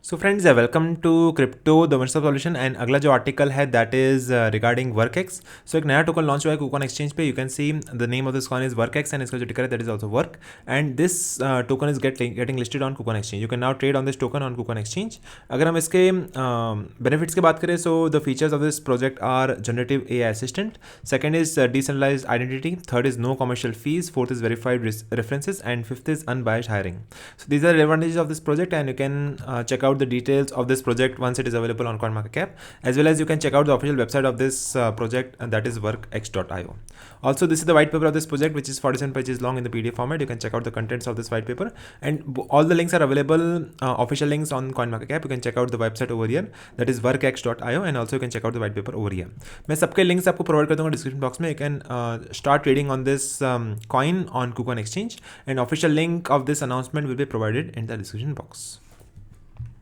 So friends welcome to crypto the one stop solution and अगला जो article है that is regarding WorkX. So एक नया token launch हुआ है कुकॉन एक्सचेंज पे. You can see the name of this coin is WorkX and इसका जो टिकर है that is also work and this token is getting listed on KuCoin exchange. You can now trade on this token on KuCoin exchange. अगर हम इसके benefits की बात करें so the features of this project are generative AI assistant, second is decentralised identity, third is no commercial fees, fourth is verified references and fifth is unbiased hiring. So these are the advantages of this project and you can check out the details of this project once it is available on CoinMarketCap, as well as you can check out the official website of this project and that is workx.io. Also this is the white paper of this project which is 47 pages long in the PDF format. You can check out the contents of this white paper and all the links are available, official links on CoinMarketCap. You can check out the website over here that is workx.io and also you can check out the white paper over here. मैं सबके links आपको provide कर दूंगा description box में. You can start trading on this coin on Kucoin exchange and official link of this announcement will be provided in the description box.